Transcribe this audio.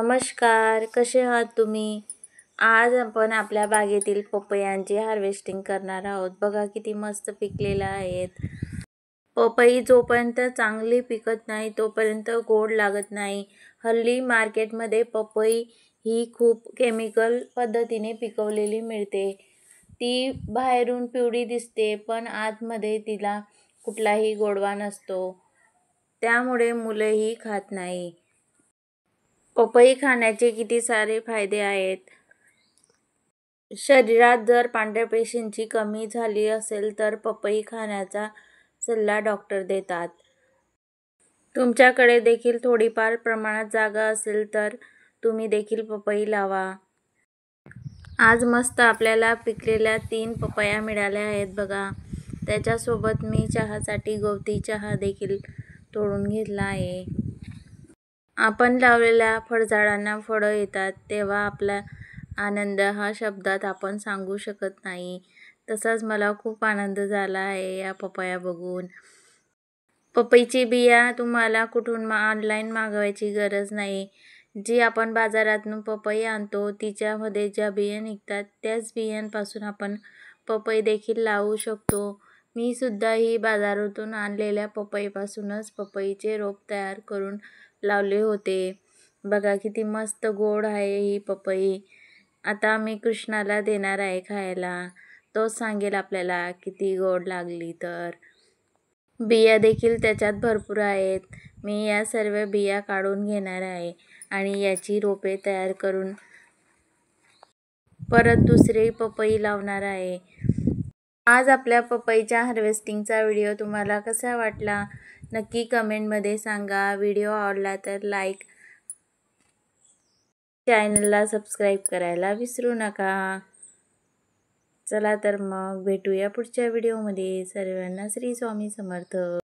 नमस्कार, कसे आहात तुम्ही? आज आपण आपल्या बागेतील पपयांची हार्वेस्टिंग करणार आहोत. बघा किती मस्त पिकलेल्या आहेत. पपई जोपर्यंत चांगली पिकत नाही तोपर्यंत गोड लागत नाही. हल्ली मार्केटमध्ये पपई ही खूप केमिकल पद्धतीने पिकवलेली मिळते. ती बाहेरून पिवळी दिसते पण आतमध्ये तिला कुठलाही गोडवा नसतो. त्यामुळे मुलंही खात नाही. पपई खाण्याचे किती सारे फायदे आहेत. शरीरात जर पांढऱ्या पेशींची कमी झाली असेल तर पपई खाण्याचा सल्ला डॉक्टर देतात. तुमच्याकडे देखील थोडीफार प्रमाणात जागा असेल तर तुम्ही देखील पपई लावा. आज मस्त आपल्याला पिकलेल्या 3 पपया मिळाल्या आहेत बघा. त्याच्यासोबत मी चहासाठी गवती चहा देखील तोडून घेतला आहे. आपण लावलेल्या फळझाडांना फळं येतात तेव्हा आपला आनंद हा शब्दात आपण सांगू शकत नाही. तसाच मला खूप आनंद झाला आहे या पपया बघून. पपईची बिया तुम्हाला कुठून ऑनलाईन मागवायची गरज नाही. जी आपण बाजारातून पपई आणतो तिच्यामध्ये ज्या बिया निघतात त्याच बियांपासून आपण पपई देखील लावू शकतो. मी सुद्धा ही बाजारातून आणलेल्या पपईपासूनच पपईचे रोप तयार करून लावले होते. बघा किती मस्त गोड आहे ही पपई. आता मी कृष्णाला देणार आहे खायला. तोच सांगेल आपल्याला किती गोड लागली तर. बिया देखील त्याच्यात भरपूर आहेत. मी या सर्व बिया काढून घेणार आहे आणि याची रोपे तयार करून परत दुसरी पपई लावणार आहे. आज आपल्या पपईच्या हार्वेस्टिंगचा व्हिडिओ तुम्हाला कसा वाटला नक्की कमेंटमध्ये सांगा. व्हिडिओ आवडला तर लाईक, चॅनलला सबस्क्राईब करायला विसरू नका. चला तर मग भेटूया पुढच्या व्हिडिओमध्ये. सर्वांना श्री स्वामी समर्थ.